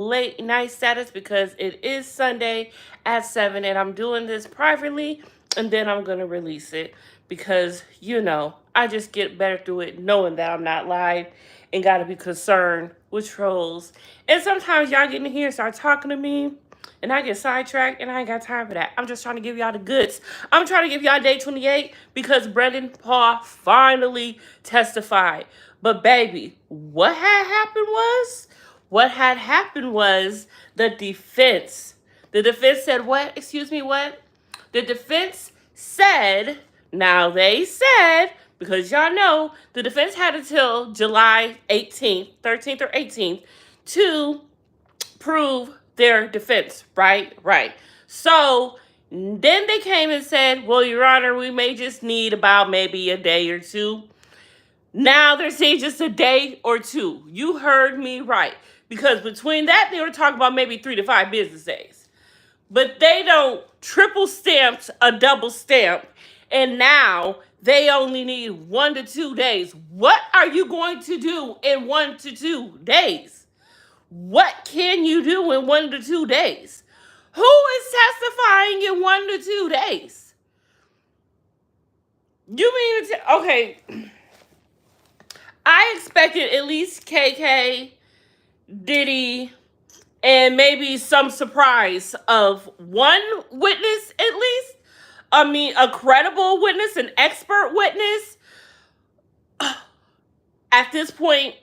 late night status because it is Sunday at 7 and I'm doing this privately and then I'm going to release it because, I just get better through it knowing that I'm not live and got to be concerned with trolls. And sometimes y'all get in here and start talking to me and I get sidetracked and I ain't got time for that. I'm just trying to give y'all the goods. I'm trying to give y'all day 28 because Brendan Paul finally testified. But baby, what had happened was the defense. The defense said what? Excuse me, what? The defense said, now they said, because y'all know the defense had until July 18th, 13th or 18th to prove their defense, right? Right. So then they came and said, well, Your Honor, we may just need about maybe a day or two. Now they're saying just a day or two. You heard me right. Because between that, they were talking about maybe 3 to 5 business days. But they don't triple stamped a double stamp. And now they only need 1 to 2 days. What are you going to do in 1 to 2 days? What can you do in 1 to 2 days? Who is testifying in 1 to 2 days? You mean to okay. I expected at least KK, Diddy, and maybe some surprise of one witness at least. I mean, a credible witness, an expert witness. At this point,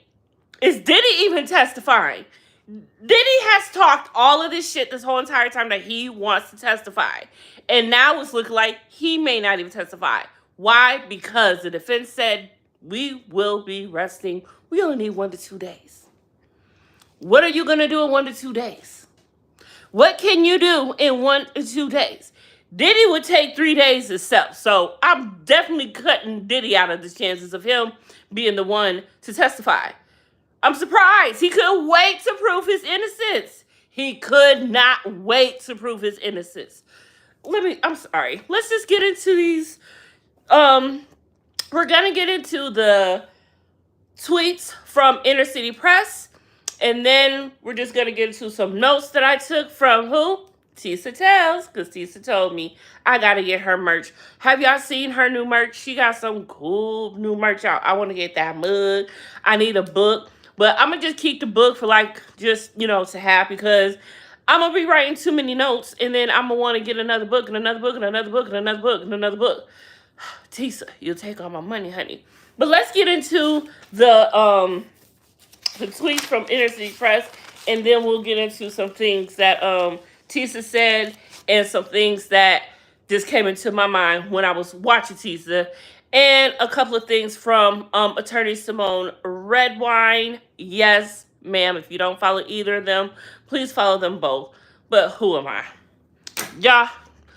is Diddy even testifying? Diddy has talked all of this shit this whole entire time that he wants to testify. And now it's looking like he may not even testify. Why? Because the defense said, we will be resting. We only need 1 to 2 days. What are you going to do in 1 to 2 days? What can you do in 1 to 2 days? Diddy would take 3 days itself. So I'm definitely cutting Diddy out of the chances of him being the one to testify. I'm surprised. He couldn't wait to prove his innocence. He could not wait to prove his innocence. I'm sorry. Let's just get into these. We're going to get into the tweets from Inner City Press. And then we're just going to get into some notes that I took from who? Tisa Tells, because Tisa told me I got to get her merch. Have y'all seen her new merch? She got some cool new merch out. I want to get that mug. I need a book. But I'm going to just keep the book for to have because I'm going to be writing too many notes. And then I'm going to want to get another book and another book and another book and another book and another book. Tisa, you'll take all my money, honey. But let's get into the tweets from Inner City Press, and then we'll get into some things that Tisa said and some things that just came into my mind when I was watching Tisa, and a couple of things from Attorney Simone Redwine. Yes, ma'am, if you don't follow either of them, please follow them both. But who am I? Yeah,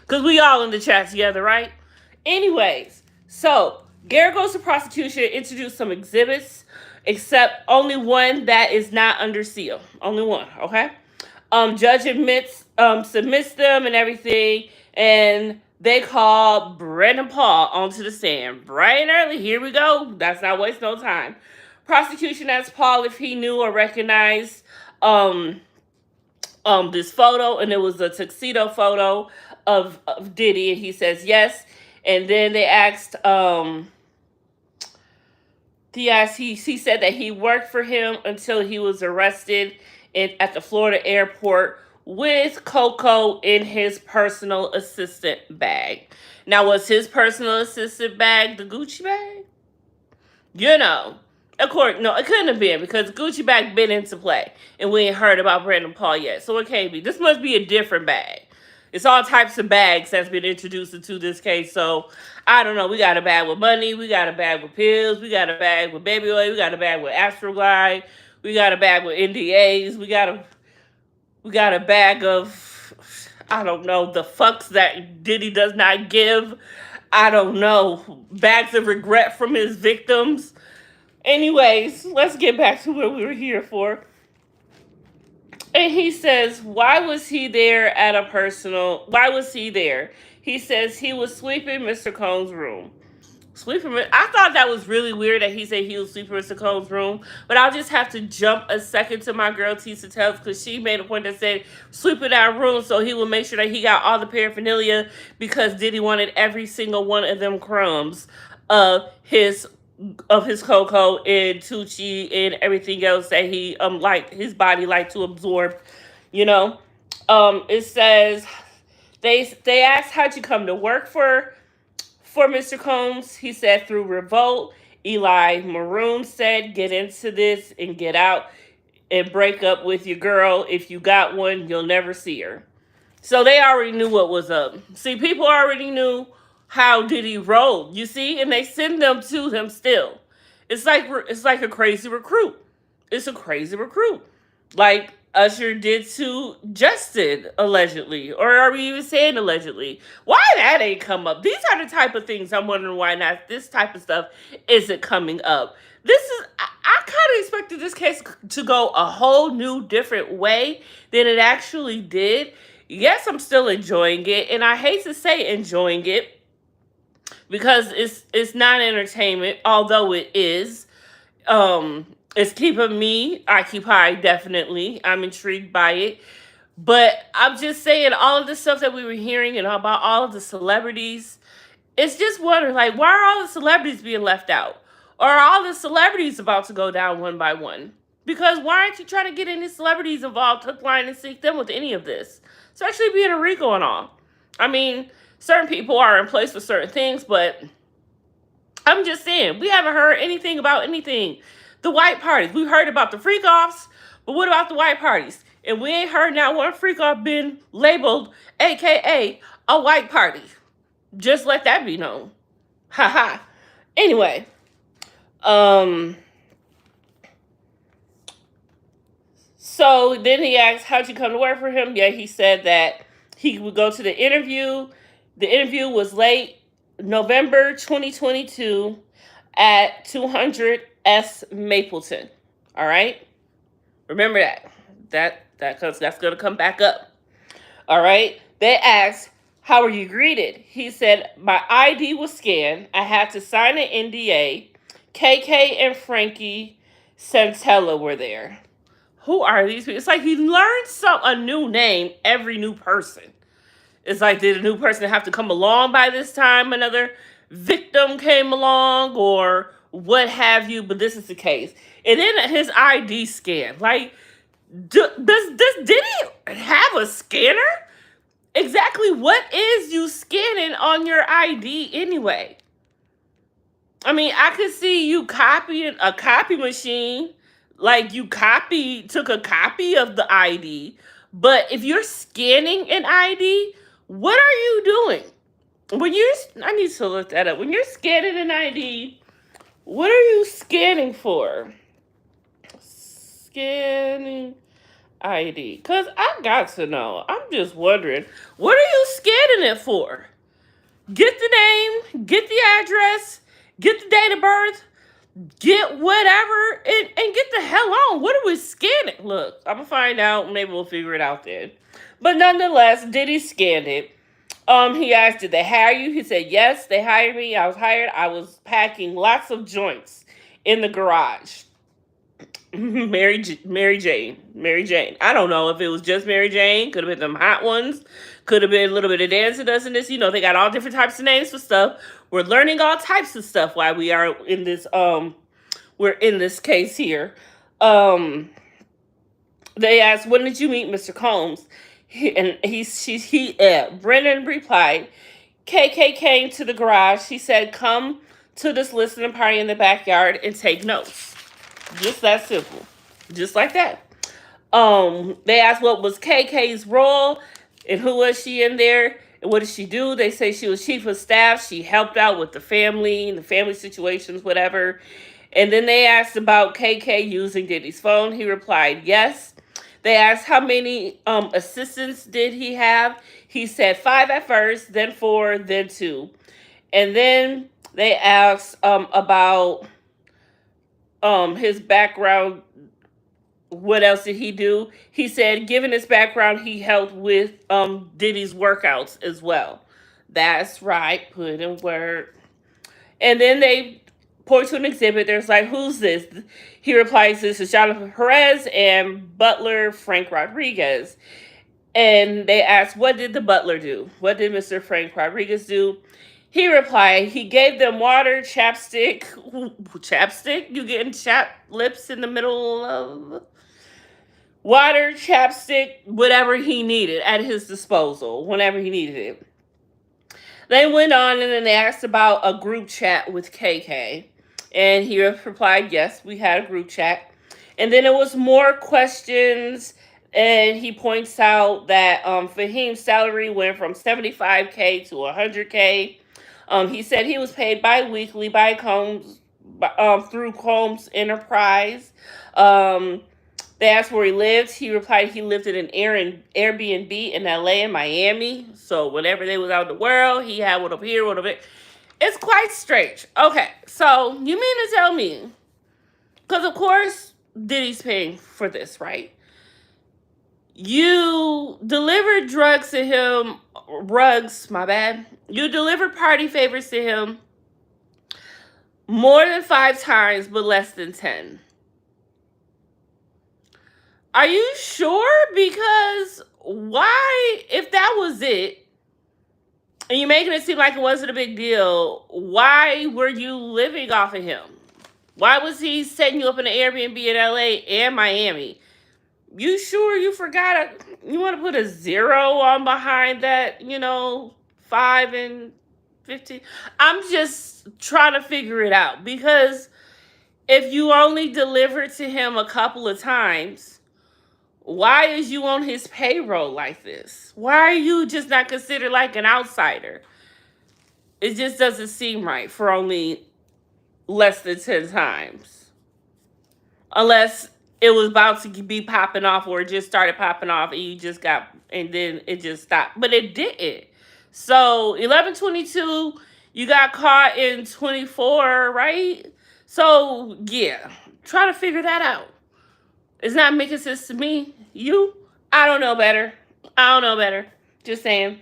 because we all in the chat together, right? Anyways, so Gary goes to prosecution, introduced some exhibits, except only one that is not under seal. Only one, okay? Judge submits them and everything, and they call Brendan Paul onto the stand. Bright and early, here we go. That's not waste no time. Prosecution asked Paul if he knew or recognized this photo, and it was a tuxedo photo of Diddy, and he says yes. And then they asked, he said that he worked for him until he was arrested at the Florida airport with Coco in his personal assistant bag. Now, was his personal assistant bag the Gucci bag? Of course, no, it couldn't have been because Gucci bag been into play, and we ain't heard about Brendan Paul yet, so it can't be. This must be a different bag. It's all types of bags that's been introduced into this case. So, I don't know. We got a bag with money. We got a bag with pills. We got a bag with baby oil. We got a bag with Astroglide. We got a bag with NDAs. We got a bag of, I don't know, the fucks that Diddy does not give. I don't know. Bags of regret from his victims. Anyways, let's get back to what we were here for. And he says, why was he there? He says he was sweeping Mr. Cohn's room. Sweeping. I thought that was really weird that he said he was sweeping Mr. Combs' room, but I'll just have to jump a second to my girl Tisa Tells because she made a point that said sweeping that room so he would make sure that he got all the paraphernalia because Diddy wanted every single one of them crumbs of his cocoa and Tucci and everything else that he like his body liked to absorb, you know. It says they asked how'd you come to work for Mr. Combs. He said through revolt. Eli Maroon said, get into this and get out and break up with your girl. If you got one, you'll never see her. So they already knew what was up. See, people already knew how Diddy rolled, you see, and they send them to him still. It's like a crazy recruit. It's a crazy recruit. Like Usher did to Justin, allegedly. Or are we even saying allegedly? Why that ain't come up? These are the type of things I'm wondering why not this type of stuff isn't coming up. I kind of expected this case to go a whole new different way than it actually did. Yes, I'm still enjoying it, and I hate to say enjoying it because it's not entertainment, although it is. It's keeping me occupied, definitely. I'm intrigued by it. But I'm just saying, all of the stuff that we were hearing and about all of the celebrities, it's just wondering, like, why are all the celebrities being left out? Or are all the celebrities about to go down one by one? Because why aren't you trying to get any celebrities involved, hook, line, and sink them with any of this? Especially being a Rico and all. I mean, certain people are in place for certain things, but I'm just saying, we haven't heard anything about anything. The white parties. We've heard about the freak offs, but what about the white parties? And we ain't heard not one freak off been labeled, aka a white party. Just let that be known. Haha. Anyway, so then he asked, how'd you come to work for him? Yeah, he said that he would go to the interview. The interview was late November 2022 at 200 S Mapleton. All right? Remember that. That's going to come back up. All right? They asked, how were you greeted? He said, my ID was scanned. I had to sign an NDA. KK and Frankie Santella were there. Who are these people? It's like he learns a new name every new person. It's like, did a new person have to come along by this time? Another victim came along or what have you, but this is the case. And then his ID scan. Like, does Diddy have a scanner? Exactly what is you scanning on your ID anyway? I mean, I could see you copying a copy machine, like you took a copy of the ID, but if you're scanning an ID, what are you doing? I need to look that up. When you're scanning an ID, what are you scanning for? Scanning ID. Because I got to know. I'm just wondering, what are you scanning it for? Get the name, get the address, get the date of birth, get whatever, and get the hell on. What are we scanning? Look, I'm going to find out. Maybe we'll figure it out then. But nonetheless, Diddy scanned it. He asked, did they hire you? He said, yes, they hired me. I was hired. I was packing lots of joints in the garage. Mary Jane. I don't know if it was just Mary Jane. Could have been them hot ones. Could have been a little bit of dancing, doesn't this? You know, they got all different types of names for stuff. We're learning all types of stuff while we are in this, we're in this case here. They asked, when did you meet Mr. Combs? Brendan replied, KK came to the garage. He said, come to this listening party in the backyard and take notes. Just that simple. Just like that. They asked what was KK's role and who was she in there and what did she do? They say she was chief of staff. She helped out with the family situations, whatever. And then they asked about KK using Diddy's phone. He replied, yes. They asked how many assistants did he have. He said 5 at first, then 4, then 2. And then they asked about his background. What else did he do? He said, given his background, he helped with Diddy's workouts as well. That's right, put in work. And then they point to an exhibit. There's like, who's this? He replies, this is Jonathan Perez and butler Frank Rodriguez. And they asked, what did the butler do? What did Mr. Frank Rodriguez do? He replied, he gave them water, chapstick. Chapstick? You getting chapped lips in the middle of water, chapstick, whatever he needed at his disposal, whenever he needed it. They went on and then they asked about a group chat with KK. And he replied, yes, we had a group chat. And then it was more questions. And he points out that Fahim's salary went from $75K to $100K. He said he was paid bi-weekly by Combs, through Combs Enterprise. They asked where he lived. He replied he lived in an Airbnb in LA and Miami. So whenever they was out in the world, he had one up here, one up there. It's quite strange. Okay, so you mean to tell me, because of course Diddy's paying for this, right? You delivered drugs to him, my bad. You delivered party favors to him more than 5 times, but less than 10. Are you sure? Because why, if that was it, and you're making it seem like it wasn't a big deal, why were you living off of him? Why was he setting you up in an Airbnb in LA and Miami? You sure you forgot you want to put a 0 on behind that, 5 and 15? I'm just trying to figure it out, because if you only delivered to him a couple of times, why is you on his payroll like this? Why are you just not considered like an outsider? It just doesn't seem right for only less than 10 times. Unless it was about to be popping off, or it just started popping off and then it just stopped. But it didn't. So 11/22, you got caught in 24, right? So yeah, try to figure that out. It's not making sense to me. You? I don't know better. Just saying.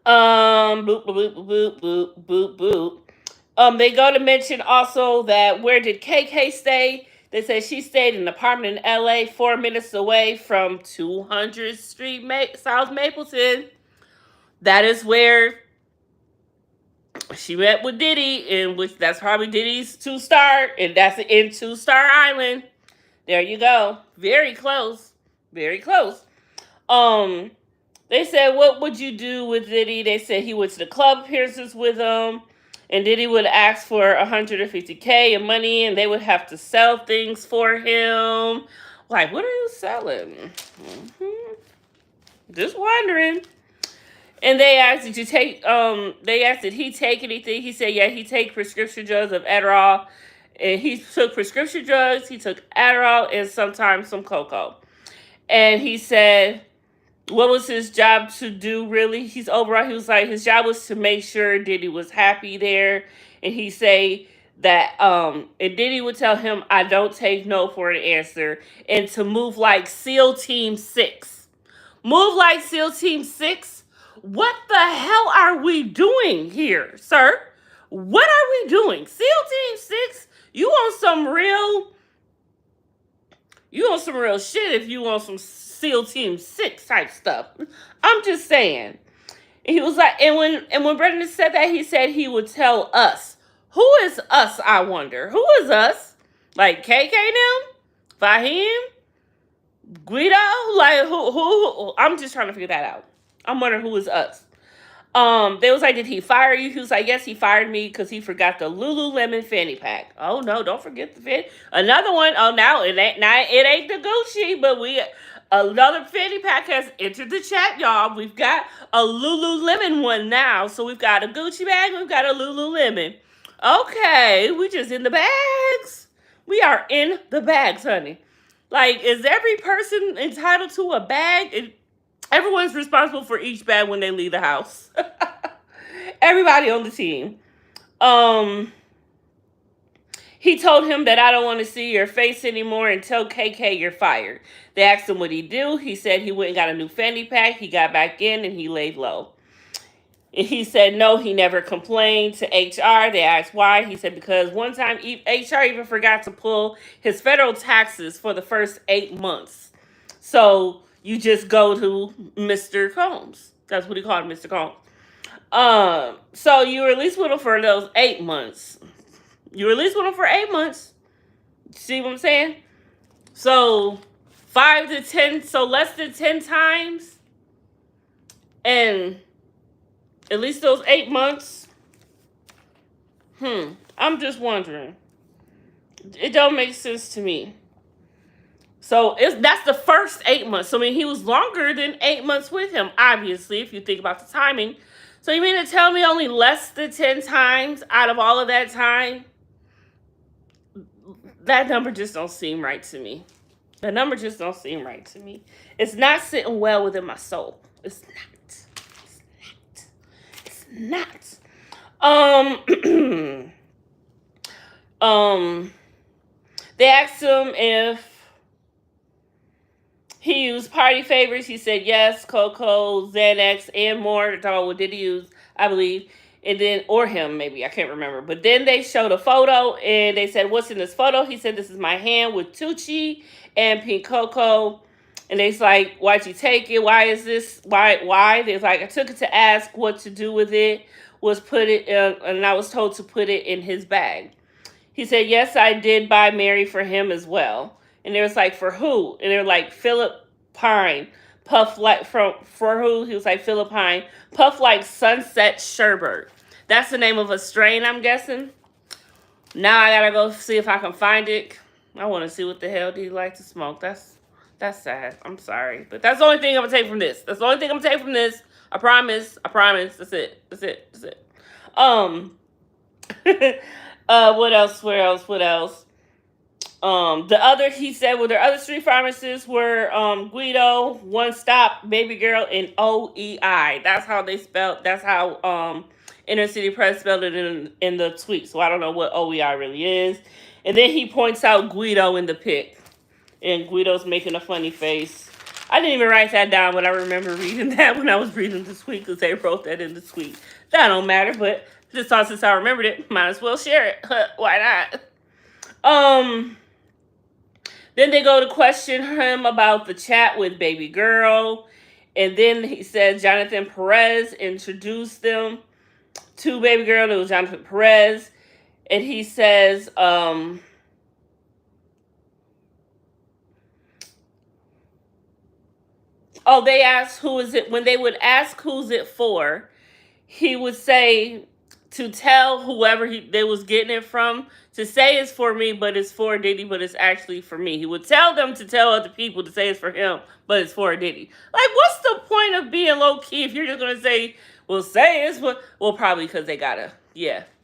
Boop, boop, boop, boop, boop, boop. They go to mention also that where did KK stay? They said she stayed in an apartment in LA 4 minutes away from 200th Street, South Mapleton. That is where she met with Diddy, and which that's probably Diddy's 2-star, and that's in 2-Star Island. There you go. Very close. Very close. They said, what would you do with Diddy? They said he went to the club appearances with him, and Diddy would ask for $150K in money, and they would have to sell things for him. Like, what are you selling? Just wondering. And they asked, did he take anything? He said, yeah, he take prescription drugs of Adderall. And he took prescription drugs, he took Adderall, and sometimes some cocoa. And he said, what was his job to do, really? He was like, his job was to make sure Diddy was happy there. And he say that, and Diddy would tell him, I don't take no for an answer. And to move like SEAL Team 6. Move like SEAL Team 6? What the hell are we doing here, sir? What are we doing? SEAL Team 6? You want some real shit if you want some SEAL Team 6 type stuff. I'm just saying. And he was like, and when Brendan said that, he said he would tell us. Who is us, I wonder? Who is us? Like KK them? Fahim? Guido? Like who? I'm just trying to figure that out. I'm wondering who is us. They was like, did he fire you? He was like, yes, he fired me because he forgot the Lululemon fanny pack. Oh no, don't forget the fanny. Another one. Oh, now it ain't the Gucci, but another fanny pack has entered the chat, y'all. We've got a Lululemon one now. So we've got a Gucci bag, we've got a Lululemon. Okay, we just in the bags. We are in the bags, honey. Like, is every person entitled to a bag? Everyone's responsible for each bag when they leave the house. Everybody on the team. He told him that I don't want to see your face anymore and tell KK you're fired. They asked him what he do. He said he went and got a new fanny pack. He got back in and he laid low. And he said no, he never complained to HR. They asked why. He said because one time HR even forgot to pull his federal taxes for the first 8 months. So you just go to Mr. Combs. That's what he called Mr. Combs. So you were at least with him for those 8 months. You were at least with him for 8 months. See what I'm saying? So 5 to 10, so less than 10 times. And at least those 8 months. I'm just wondering. It don't make sense to me. So that's the first 8 months. So I mean, he was longer than 8 months with him, obviously, if you think about the timing. So you mean to tell me only less than 10 times out of all of that time? That number just don't seem right to me. The number just don't seem right to me. It's not sitting well within my soul. It's not. It's not. They asked him if he used party favors. He said yes, Coco, Xanax, and more. That's all what did he use, I believe. And then, or him, maybe, I can't remember. But then they showed a photo, and they said, what's in this photo? He said, this is my hand with Tucci and Pink Coco. And they's like, why'd you take it? Why is this? Why? They're like, I took it to ask what to do with it. And I was told to put it in his bag. He said, yes, I did buy Mary for him as well. And they was like, for who? And they're like, Philip Pine. Puff like, for who? He was like, Philip Pine. Puff like Sunset Sherbert. That's the name of a strain, I'm guessing. Now I gotta go see if I can find it. I want to see what the hell do you like to smoke. That's sad. I'm sorry. But that's the only thing I'm going to take from this. That's the only thing I'm going to take from this. I promise. I promise. That's it. That's it. That's it. What else? What else? He said, well, their other street pharmacists were Guido, One Stop, Baby Girl, and OEI. That's how they spelled. That's how Inner City Press spelled it in the tweet. So I don't know what OEI really is. And then he points out Guido in the pic. And Guido's making a funny face. I didn't even write that down, but I remember reading that when I was reading the tweet because they wrote that in the tweet. That don't matter, but just thought since I remembered it, might as well share it. Why not? Then they go to question him about the chat with Baby Girl. And then he said Jonathan Perez introduced them to Baby Girl. It was Jonathan Perez. And he says, they asked who is it. When they would ask who's it for, he would say to tell whoever they was getting it from to say it's for me, but it's for Diddy, but it's actually for me. He would tell them to tell other people to say it's for him, but it's for Diddy. Like, what's the point of being low key if you're just gonna say, well, say it's for, well, probably because they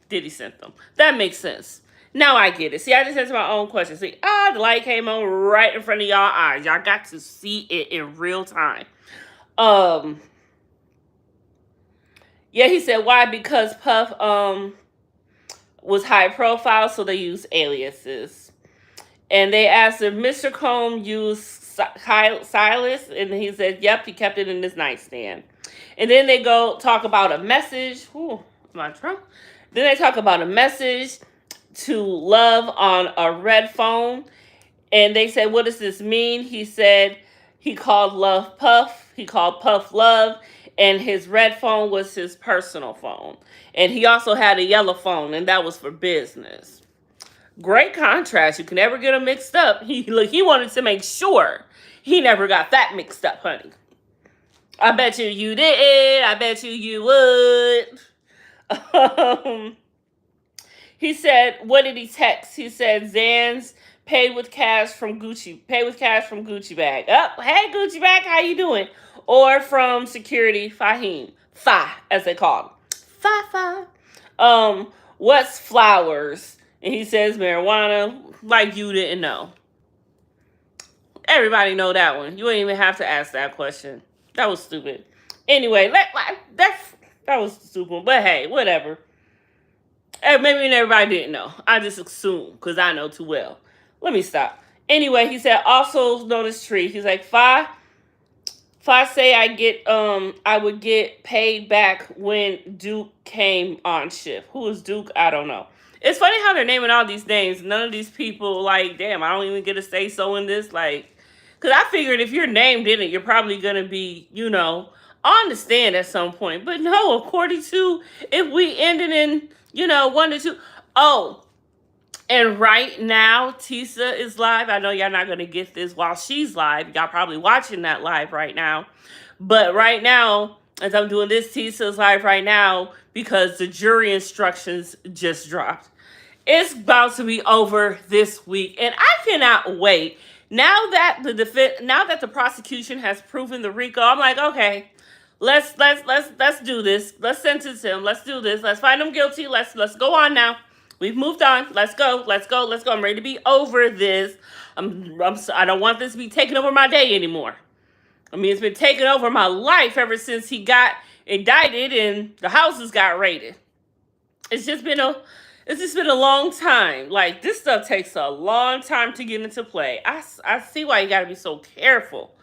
Diddy sent them. That makes sense. Now I get it. See, I just answered my own question. See, the light came on right in front of y'all eyes. Y'all got to see it in real time. Yeah, he said why? Because Puff was high profile, so they used aliases. And they asked if Mr. Combs used Silas, and he said, yep, he kept it in his nightstand. And then they go talk about a message. Ooh, my trunk. Then they talk about a message to Love on a red phone. And they said, what does this mean? He said he called Love Puff. He called Puff Love. And his red phone was his personal phone. And he also had a yellow phone, and that was for business. Great contrast. You can never get them mixed up. He wanted to make sure he never got that mixed up, honey. I bet you did. I bet you would. He said, what did he text? He said, Zans paid with cash from Gucci. Pay with cash from Gucci bag. Oh, hey, Gucci bag, how you doing? Or from security, Fahim. Fa, as they call him. Fa. What's flowers? And he says marijuana, like you didn't know. Everybody know that one. You ain't even have to ask that question. That was stupid. Anyway, that was stupid. But hey, whatever. Maybe everybody didn't know. I just assumed because I know too well. Let me stop. Anyway, he said also notice tree. He's like, Fa, If I say I would get paid back when Duke came on shift. Who is Duke? I don't know. It's funny how they're naming all these names. None of these people, like, damn, I don't even get to say so in this. Like, because I figured if you're named in it, you're probably going to be, on the stand at some point. But no, according to, if we ended in, 1 to 2. Oh, and right now, Tisa is live. I know y'all not going to get this while she's live. Y'all probably watching that live right now. But right now, as I'm doing this, Tisa is live right now because the jury instructions just dropped. It's about to be over this week, and I cannot wait. Now that the prosecution has proven the RICO, I'm like, okay, let's do this. Let's sentence him. Let's do this. Let's find him guilty. Let's go on now. We've moved on. Let's go. I'm ready to be over this. I don't want this to be taking over my day anymore. I mean, it's been taking over my life ever since he got indicted and the houses got raided. It's just been a long time. Like, this stuff takes a long time to get into play. I see why you got to be so careful.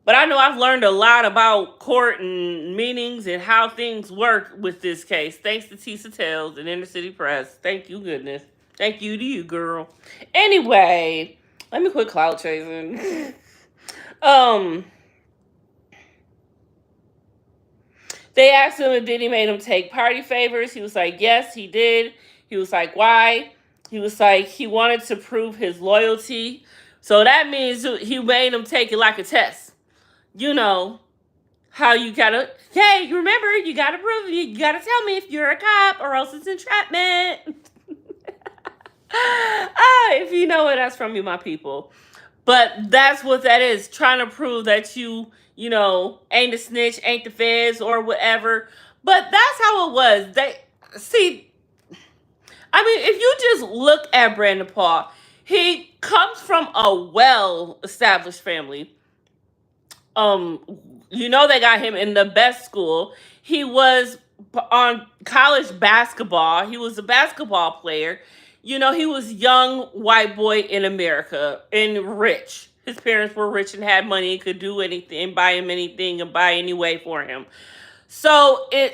But I know I've learned a lot about court and meetings and how things work with this case. Thanks to Tisa Tales and Inner City Press. Thank you, goodness. Thank you to you, girl. Anyway, let me quit clout chasing. They asked him if Diddy made him take party favors. He was like, yes, he did. He was like, why? He was like, he wanted to prove his loyalty. So that means he made him take it like a test. You know, how you gotta, hey, remember, you gotta prove it. You gotta tell me if you're a cop or else it's entrapment. If you know it, that's from you, my people. But that's what that is, trying to prove that you ain't a snitch, ain't the feds or whatever. But that's how it was. If you just look at Brendan Paul, he comes from a well-established family. They got him in the best school. He was on college basketball. He was a basketball player. He was young white boy in America and rich. His parents were rich and had money and could do anything, buy him anything and buy any way for him. So I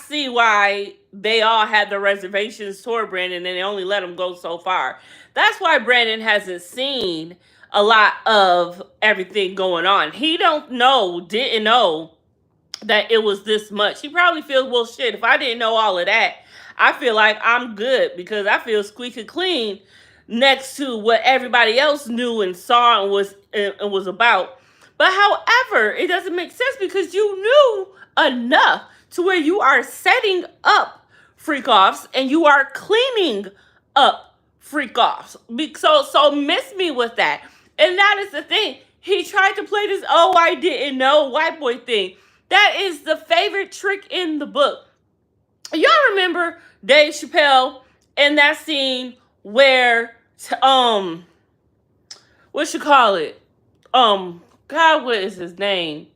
see why they all had the reservations toward Brandon and they only let him go so far. That's why Brandon hasn't seen a lot of everything going on. He didn't know that it was this much. He probably feels, well, shit, if I didn't know all of that, I feel like I'm good because I feel squeaky clean next to what everybody else knew and saw and was about. But however, it doesn't make sense because you knew enough to where you are setting up freak-offs and you are cleaning up freak-offs. So miss me with that. And that is the thing. He tried to play this, oh, I didn't know white boy thing. That is the favorite trick in the book. Y'all remember Dave Chappelle in that scene where, God, what is his name?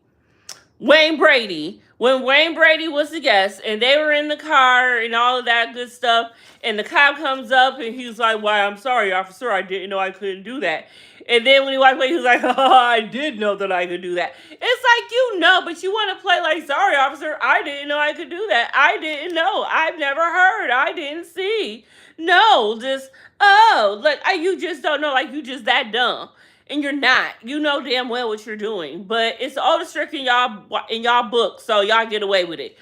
Wayne Brady. When Wayne Brady was the guest and they were in the car and all of that good stuff, and the cop comes up and he's like, "Why, I'm sorry, officer, I didn't know I couldn't do that." And then when he walked away, he was like, "Oh, I did know that I could do that." It's like, but you want to play like, "Sorry, officer, I didn't know I could do that. I didn't know. I've never heard. I didn't see." No, just, you just don't know, like you just that dumb. And you're not. You know damn well what you're doing. But it's all the trick in y'all book, so y'all get away with it.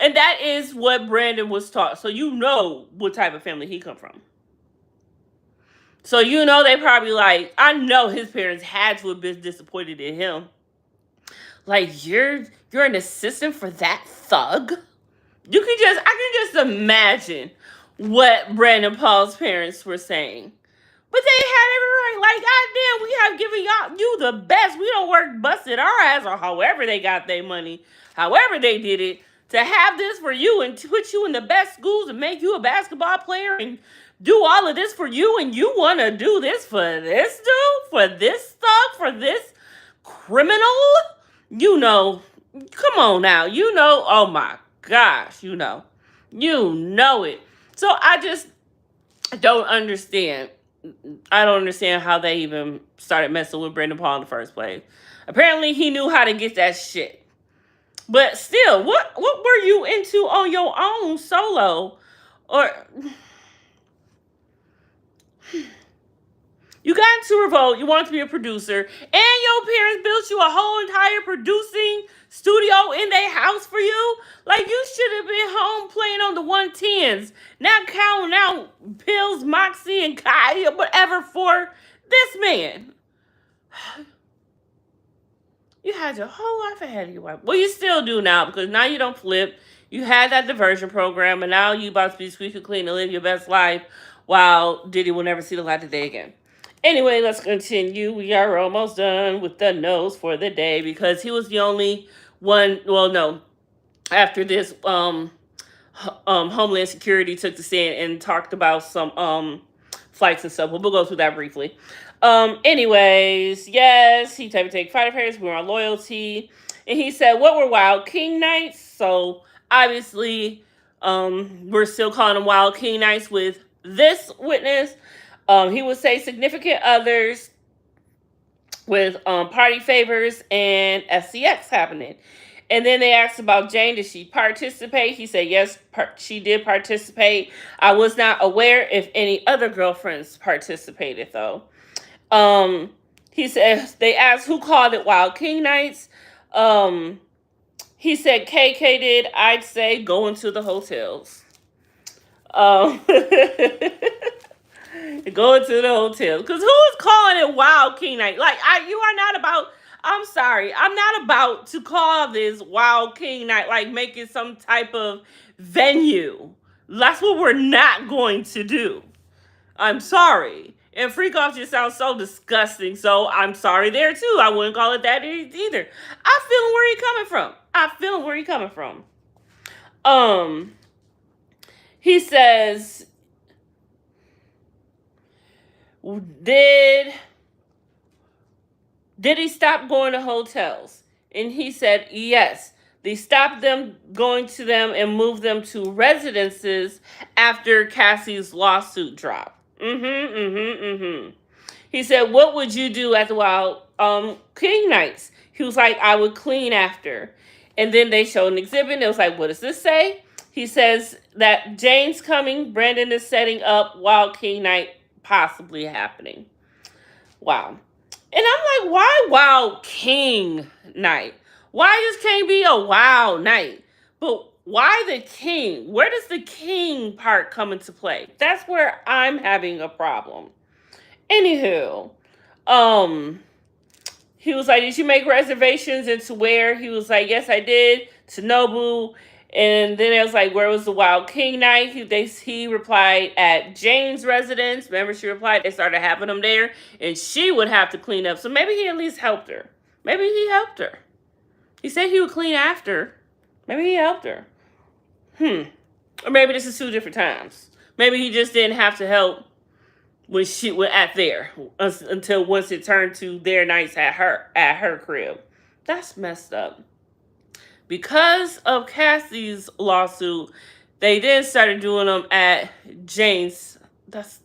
And that is what Brandon was taught. So you know what type of family he come from. So they probably like, I know his parents had to have been disappointed in him. Like, you're an assistant for that thug? I can just imagine what Brandon Paul's parents were saying. But they had every right. Like, goddamn, we have given you the best. We don't work busted our ass or however they got their money, however they did it, to have this for you and to put you in the best schools and make you a basketball player and do all of this for you, and you want to do this for this dude, for this thug, for this criminal? Come on now. Oh my gosh, it. So I just don't understand I don't understand how they even started messing with Brendan Paul in the first place. Apparently, he knew how to get that shit. But still, what were you into on your own solo? Or you got into Revolt, you wanted to be a producer, and your parents built you a whole entire producing studio in their house for you? Like, you should have been home playing on the 110s, not counting out Pills, Moxie, and Kai, or whatever for this man. You had your whole life ahead of you. Well, you still do now, because now you don't flip. You had that diversion program, and now you about to be squeaky clean and live your best life while Diddy will never see the light of day again. Anyway, let's continue. We are almost done with the no's for the day, because he was the only one. Well, no. After this, Homeland Security took the stand and talked about some flights and stuff. We'll go through that briefly. Anyways, yes, he typed take fighter pairs. We were on loyalty, and he said, "What were Wild King nights?" So obviously, we're still calling them Wild King nights with this witness. He would say significant others with party favors and SCX happening. And then they asked about Jane. Did she participate? He said, yes, she did participate. I was not aware if any other girlfriends participated, though. He said, they asked who called it Wild King Nights. He said KK did. I'd say going to the hotels. Going to the hotel. Because who is calling it Wild King Night? Like, you are not about... I'm sorry. I'm not about to call this Wild King Night, like make it some type of venue. That's what we're not going to do. I'm sorry. And freak off just sounds so disgusting. So I'm sorry there too. I wouldn't call it that either. I feel where he's coming from. He says, Did he stop going to hotels? And he said, yes. They stopped them going to them and moved them to residences after Cassie's lawsuit dropped. He said, what would you do at the Wild King Nights? He was like, I would clean after. And then they showed an exhibit. And it was like, what does this say? He says that Jane's coming. Brandon is setting up Wild King Night possibly happening. Wow. And I'm like, why Wild King Night? Why just can't be a wild night? But why the king? Where does the king part come into play? That's where I'm having a problem. Anywho, he was like, did you make reservations into where? He was like, yes, I did. To Nobu. And then it was like, where was the Wild King Night? He replied, at Jane's residence. Remember, she replied, they started having them there, and she would have to clean up. So maybe he at least helped her. Maybe he helped her. He said he would clean after. Maybe he helped her. Or maybe this is 2 different times. Maybe he just didn't have to help when she was at there until once it turned to their nights at her crib. That's messed up. Because of Cassie's lawsuit, they then started doing them at Jane's. That's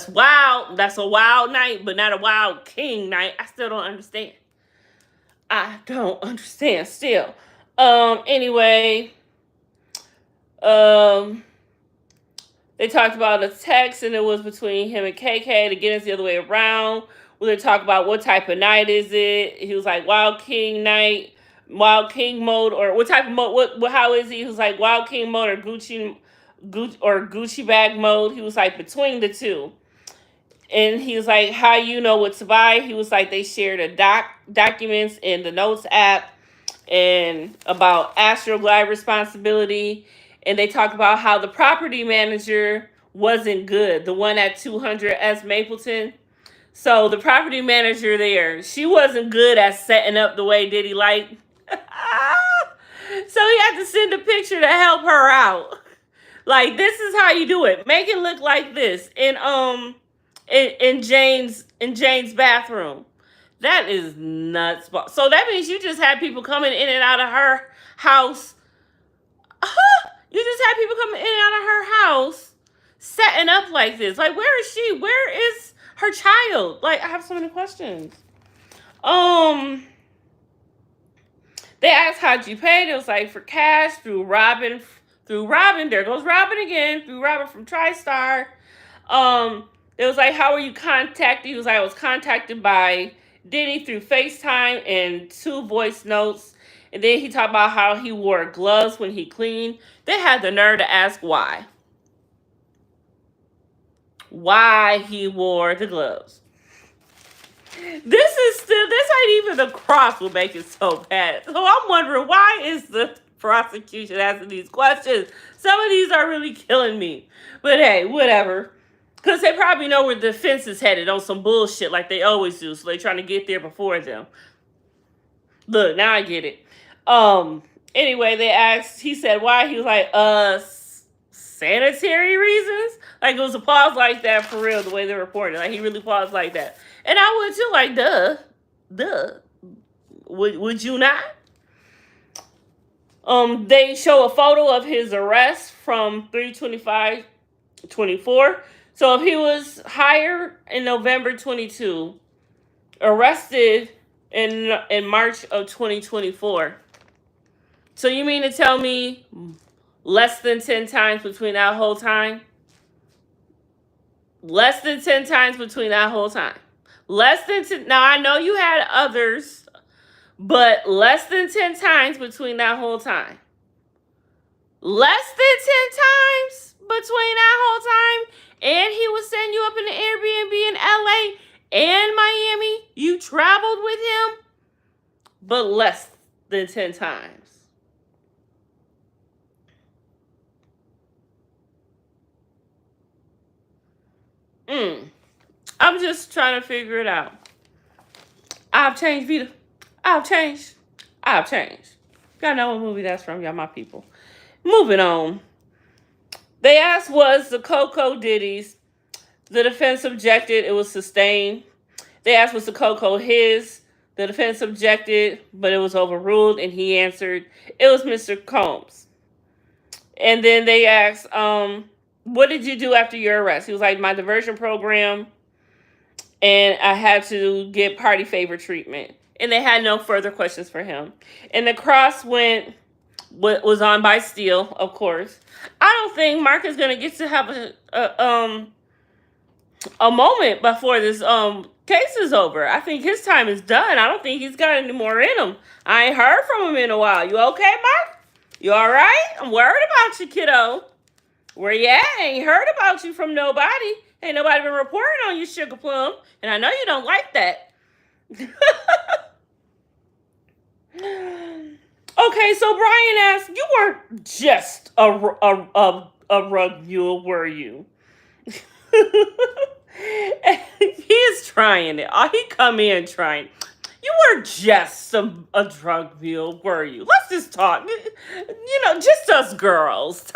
wild. That's a wild night, but not a Wild King Night. I still don't understand. Still. Anyway, they talked about a text, and it was between him and KK to get us the other way around. Where they talk about what type of night is it. He was like, Wild King Night. Wild King mode, or what type of mode? How is he? He was like Wild King mode or Gucci bag mode. He was like between the two, and he was like, how you know what to buy? He was like, they shared a documents in the Notes app and about Astroglide responsibility, and they talk about how the property manager wasn't good, the one at 200 S Mapleton. So the property manager there, she wasn't good at setting up the way Diddy liked. So he had to send a picture to help her out. Like, this is how you do it. Make it look like this in Jane's bathroom. That is nuts. So that means you just had people coming in and out of her house. You just had people coming in and out of her house setting up like this? Like, where is she? Where is her child? Like, I have so many questions. They asked, how'd you pay? It was like, for cash, through Robin, there goes Robin again, through Robin from TriStar. It was like, how were you contacted? He was like, I was contacted by Diddy through FaceTime and 2 voice notes. And then he talked about how he wore gloves when he cleaned. They had the nerve to ask why. Why he wore the gloves. This ain't even the cross will make it so bad. So I'm wondering, why is the prosecution asking these questions? Some of these are really killing me. But hey, whatever. Because they probably know where the defense is headed on some bullshit like they always do. So they're trying to get there before them. Look, now I get it. Anyway, they asked, he said, why? He was like, sanitary reasons? Like, it was a pause like that for real, the way they reported. Like, he really paused like that. And I would too, like, duh. Would you not? They show a photo of his arrest from 3/25/24. So if he was hired in November 22, arrested in March of 2024. So you mean to tell me less than 10 times between that whole time? Less than 10 times between that whole time. Less than 10. Now, I know you had others, but less than 10 times between that whole time. Less than 10 times between that whole time. And he was setting you up in the Airbnb in LA and Miami. You traveled with him, but less than 10 times. I'm just trying to figure it out. I've changed, Vita. I've changed. Y'all know what movie that's from, y'all my people. Moving on. They asked, was the Coco Diddy's? The defense objected. It was sustained. They asked, was the Coco his? The defense objected, but it was overruled, and he answered, it was Mr. Combs. And then they asked, what did you do after your arrest? He was like, my diversion program, and I had to get party favor treatment. And they had no further questions for him. And the cross was on by Steele, of course. I don't think Mark is gonna get to have a moment before this case is over. I think his time is done. I don't think he's got any more in him. I ain't heard from him in a while. You okay, Mark? You all right? I'm worried about you, kiddo. Where you at? I ain't heard about you from nobody. Ain't nobody been reporting on you, Sugar Plum. And I know you don't like that. Okay, so Brian asked, you weren't just a rug mule, were you? He is trying it. He come in trying. You weren't just a drug mule, were you? Let's just talk. Just us girls.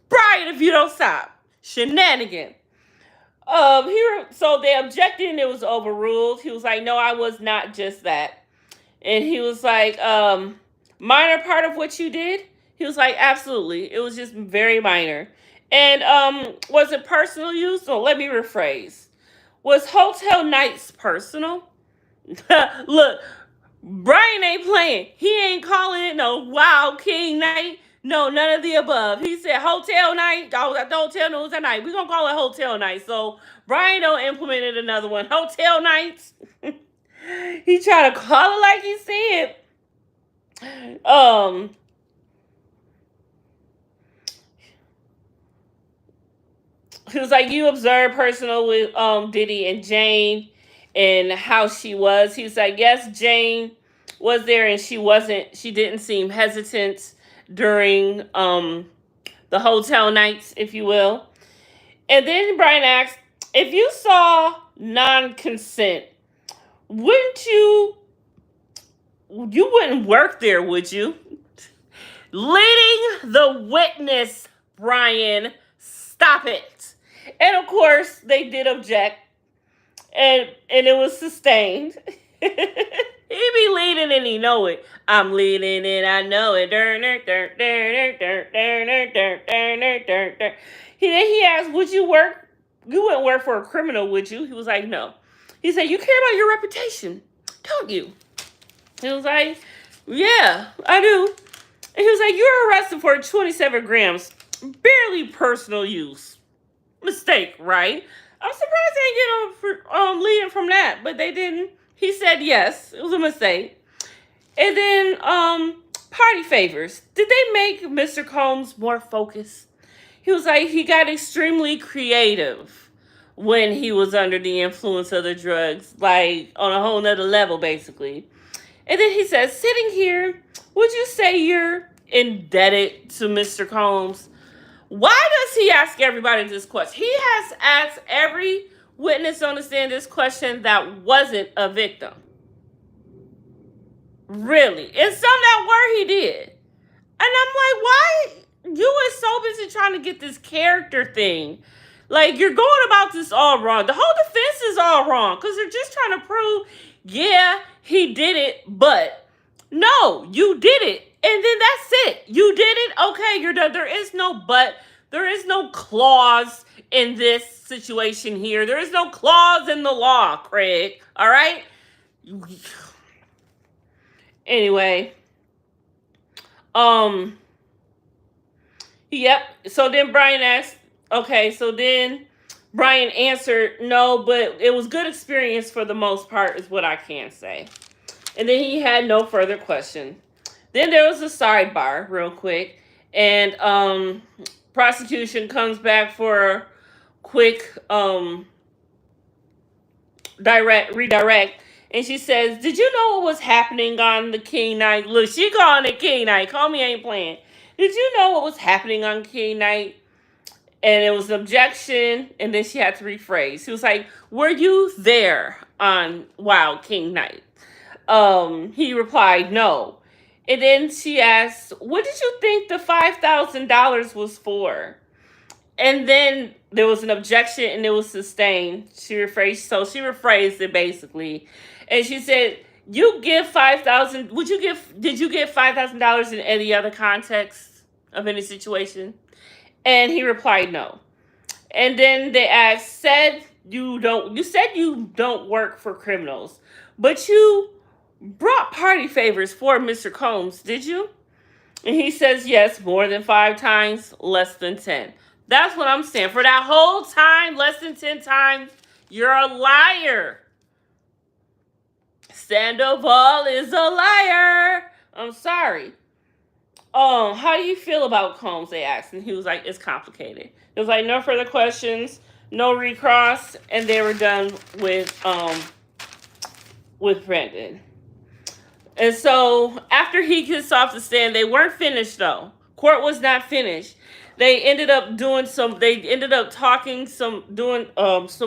Brian, if you don't stop. Shenanigan. So they objected and it was overruled. He was like, no, I was not just that. And he was like, minor part of what you did? He was like, absolutely. It was just very minor. And was it personal use? No, let me rephrase. Was hotel nights personal? Look, Brian ain't playing. He ain't calling it no Wild King night. No, none of the above. He said hotel night. Don't tell no hotel night. We're going to call it hotel night. So Brian don't implement another one. Hotel nights. He tried to call it like he said. He was like, you observed personal with Diddy and Jane and how she was. He was like, yes, Jane was there and she didn't seem hesitant during the hotel nights, if you will. And then Brian asked, if you saw non-consent, you wouldn't work there, would you? Leading the witness, Brian, stop it. And of course, they did object, and it was sustained. He be leading and he know it. I'm leading and I know it. He asked, would you work? You wouldn't work for a criminal, would you? He was like, no. He said, you care about your reputation, don't you? He was like, yeah, I do. And he was like, you were arrested for 27 grams. Barely personal use. Mistake, right? I'm surprised they didn't get leading from that, but they didn't. He said yes, it was a mistake. And then party favors. Did they make Mr. Combs more focused? He was like, he got extremely creative when he was under the influence of the drugs, like on a whole nother level, basically. And then he says, sitting here, would you say you're indebted to Mr. Combs? Why does he ask everybody this question? He has asked every witness on the stand this question that wasn't a victim. Really. And some that were, he did. And I'm like, why? You are so busy trying to get this character thing. Like, you're going about this all wrong. The whole defense is all wrong. Because they're just trying to prove, yeah, he did it, but no, you did it. And then that's it. You did it. Okay, you're done. There is no but. There is no clause in this situation here. There is no clause in the law, Craig. All right? Anyway. Yep. So then Brian asked, okay, so then Brian answered, no, but it was good experience for the most part is what I can say. And then he had no further question. Then there was a sidebar real quick. And prosecution comes back for a quick redirect. And she says, did you know what was happening on the King Night? Look, she calling it King Night. Call me ain't playing. Did you know what was happening on King Night? And it was an objection. And then she had to rephrase. He was like, were you there on Wild King Night? He replied, no. And then she asked, what did you think the $5,000 was for? And then there was an objection and it was sustained. She rephrased it basically. And she said, you give $5,000, did you give $5,000 in any other context of any situation? And he replied, no. And then they asked, you said you don't work for criminals, but you brought party favors for Mr. Combs, did you? And he says, yes, more than 5 times, less than 10. That's what I'm saying. For that whole time, less than 10 times, you're a liar. Sandoval is a liar. I'm sorry. How do you feel about Combs? They asked. And he was like, it's complicated. It was like, no further questions, no recross, and they were done with Brendan. And so after he gets off the stand, they weren't finished though. Court was not finished. They ended up doing some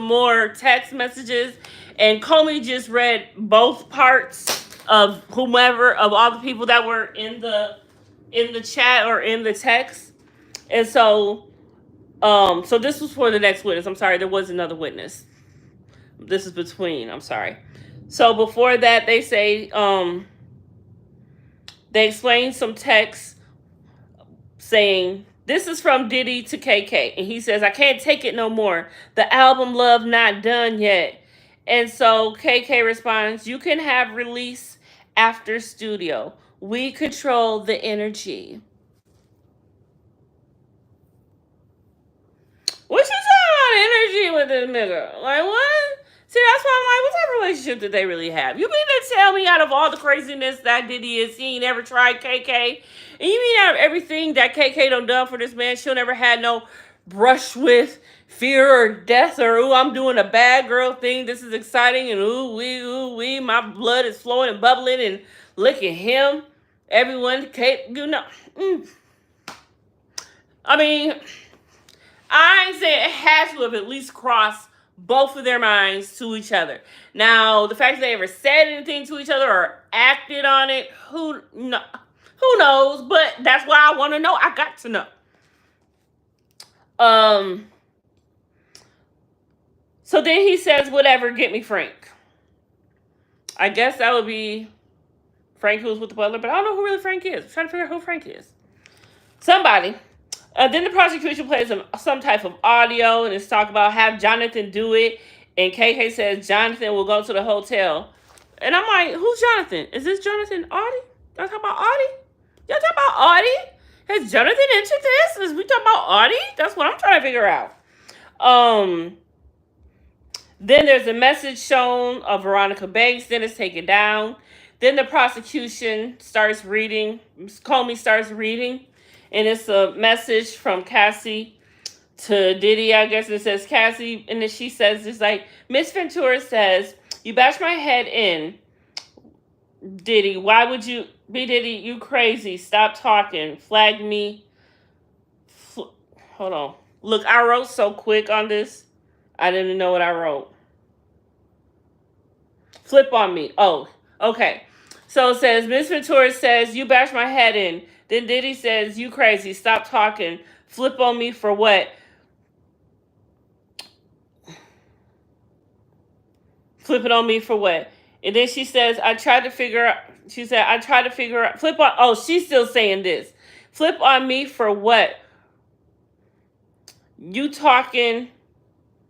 more text messages, and Comey just read both parts of whomever, of all the people that were in the chat or in the text. And so so this was for the next witness. I'm sorry, there was another witness. This is between, I'm sorry. So before that, they say they explain some text saying, this is from Diddy to KK. And he says, I can't take it no more. The album Love not done yet. And so KK responds, you can have release after studio. We control the energy. What you talking about energy with this nigga? Like, what? See, that's why I'm like, what type of relationship did they really have? You mean to tell me out of all the craziness that Diddy is, he ain't ever tried KK? And you mean out of everything that KK done for this man, she'll never had no brush with fear or death or, ooh, I'm doing a bad girl thing, this is exciting, and ooh, wee, my blood is flowing and bubbling and licking him. Everyone, Kate, you know. I mean, I ain't saying it has to have at least crossed both of their minds to each other. Now, the fact that they ever said anything to each other or acted on it, who knows? But that's why I want to know. I got to know. So then he says, whatever, get me Frank. I guess that would be Frank, who was with the butler, but I don't know who really Frank is. I'm trying to figure out who Frank is. Somebody. Then the prosecution plays some type of audio and it's talk about have Jonathan do it. And KK says Jonathan will go to the hotel. And I'm like, who's Jonathan? Is this Jonathan Audie? Y'all talking about Audie? Y'all talking about Audie? Has Jonathan entered this? Is we talking about Audie? That's what I'm trying to figure out. Then there's a message shown of Veronica Banks. Then it's taken down. Then the prosecution starts reading. Comey starts reading. And it's a message from Cassie to Diddy, I guess. It says Cassie. And then she says, it's like, Miss Ventura says, you bashed my head in, Diddy. Why would you be Diddy? You crazy. Stop talking. Flag me. Hold on. Look, I wrote so quick on this. I didn't know what I wrote. Flip on me. Oh, okay. So it says, Miss Ventura says, you bashed my head in. Then Diddy says, you crazy. Stop talking. Flip on me for what? Flip it on me for what? And then she says, I tried to figure out, flip on, oh, she's still saying this. Flip on me for what? You talking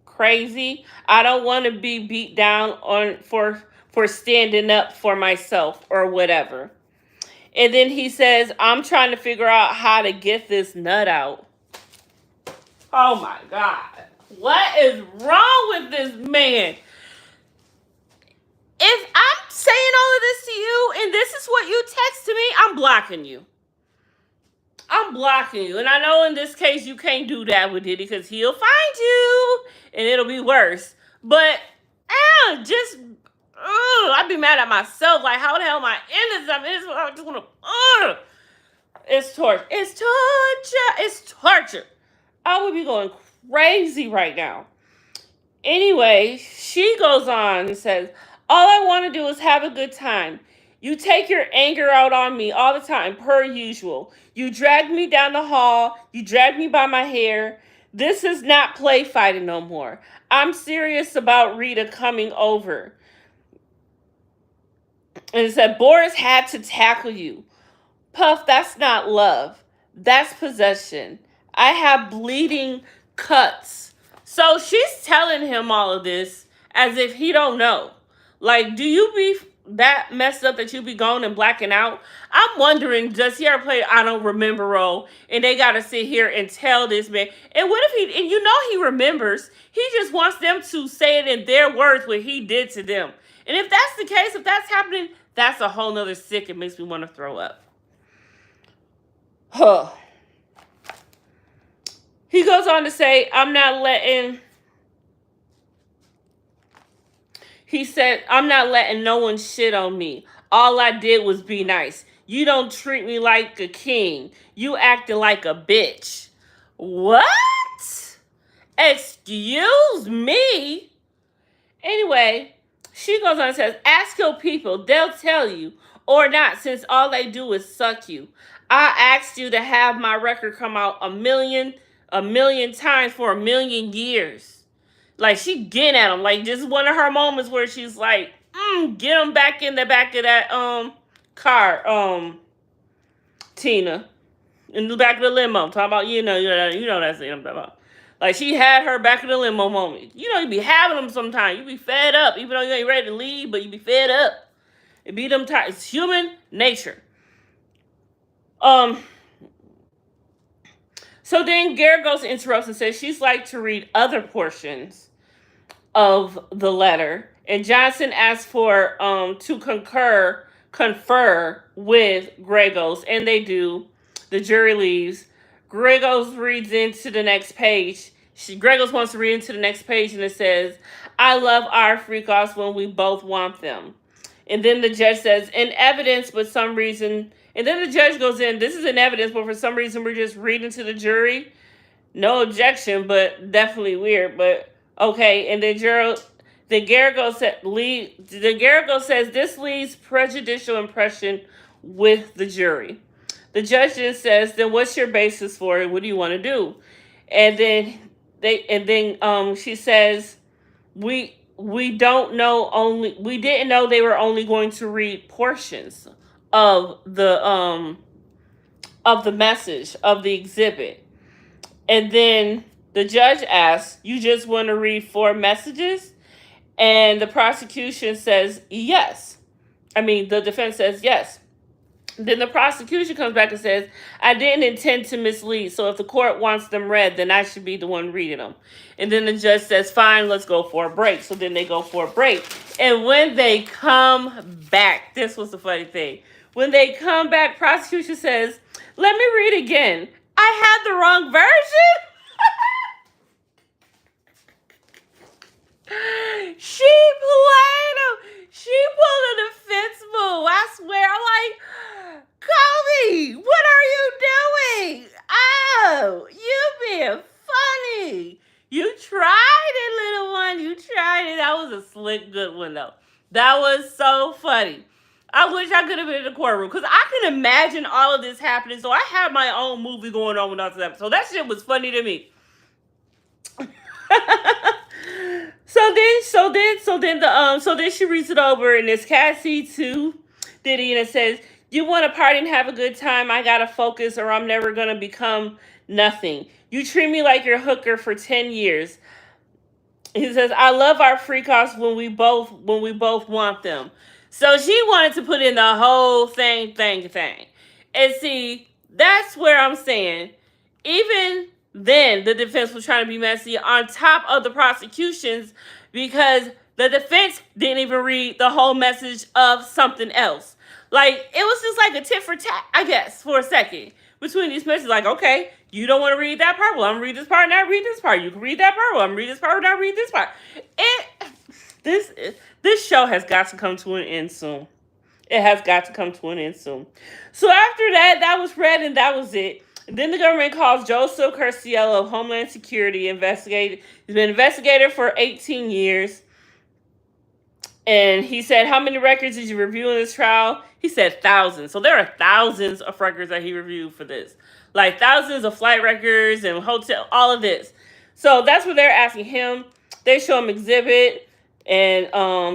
crazy? I don't want to be beat down for standing up for myself or whatever. And then he says, I'm trying to figure out how to get this nut out. Oh my God. What is wrong with this man? If I'm saying all of this to you and this is what you text to me, I'm blocking you. I'm blocking you. And I know in this case you can't do that with Diddy because he'll find you and it'll be worse. But I'd be mad at myself. Like, how the hell am I in this? I just want to, it's torture. It's torture. It's torture. I would be going crazy right now. Anyway, she goes on and says, all I want to do is have a good time. You take your anger out on me all the time, per usual. You drag me down the hall. You drag me by my hair. This is not play fighting no more. I'm serious about Rita coming over. And it said, Boris had to tackle you. Puff, that's not love. That's possession. I have bleeding cuts. So she's telling him all of this as if he don't know. Like, do you be that messed up that you be going and blacking out? I'm wondering, does he ever play I don't remember role? And they got to sit here and tell this man. And what if and you know he remembers. He just wants them to say it in their words what he did to them. And if that's the case, if that's happening, that's a whole nother sick. It makes me want to throw up. Huh. He goes on to say, he said, I'm not letting no one shit on me. All I did was be nice. You don't treat me like a king. You acting like a bitch. What? Excuse me? Anyway, she goes on and says, ask your people. They'll tell you. Or not, since all they do is suck you. I asked you to have my record come out a million times for a million years. Like, she getting at him. Like, this is one of her moments where she's like, get him back in the back of that car, Tina. In the back of the limo. Talking about, you know that scene I'm talking about. Like, she had her back of the limo moment. You know, you be having them sometimes. You be fed up. Even though you ain't ready to leave, but you be fed up. It be them times. It's human nature. So then Garrett goes to interrupt and says she's like to read other portions of the letter. And Johnson asks for to confer with Gregos, and they do. The jury leaves. Gregos reads into the next page. Gregos wants to read into the next page, and it says, I love our freak-offs when we both want them. And then the judge says, in evidence, but some reason... And then the judge goes in, this is in evidence, but for some reason we're just reading to the jury. No objection, but definitely weird. But okay, and then Garrett says this leaves prejudicial impression with the jury. The judge then says, then what's your basis for it? What do you want to do? And then she says, we we don't know only we didn't know they were only going to read portions of the message of the exhibit. And then the judge asks, "You just want to read 4 messages?" And the prosecution says yes. I mean, the defense says yes. Then the prosecution comes back and says, "I didn't intend to mislead, so if the court wants them read, then I should be the one reading them." And then the judge says, "Fine, let's go for a break." So then they go for a break. And when they come back, this was the funny thing. When they come back, prosecution says, "Let me read again. I had the wrong version." She played him. She pulled a defense move. I swear. I'm like, Kobe, what are you doing? Oh, you being funny. You tried it, little one. You tried it. That was a slick, good one, though. That was so funny. I wish I could have been in the courtroom because I can imagine all of this happening. So I had my own movie going on without that. So that shit was funny to me. So then she reads it over, and it's Cassie to Diddy, and it says, "You want to party and have a good time? I gotta focus, or I'm never gonna become nothing. You treat me like your hooker for 10 years." He says, "I love our freak offs when we both want them." So she wanted to put in the whole thing. And see, that's where I'm saying, even then the defense was trying to be messy on top of the prosecutions, because the defense didn't even read the whole message of something else. Like, it was just like a tit for tat, I guess, for a second, between these messages. Like, okay, you don't want to read that part? Well, I'm going to read this part, now read this part. You can read that part? Well, I'm going to read this part, now read this part. This show has got to come to an end soon. It has got to come to an end soon. So after that was read, and that was it. And then the government calls Joseph Curciello of Homeland Security investigator. He's been investigator for 18 years. And he said, "How many records did you review in this trial?" He said thousands. So there are thousands of records that he reviewed for this. Like thousands of flight records and hotel, all of this. So that's what they're asking him. They show him exhibit. And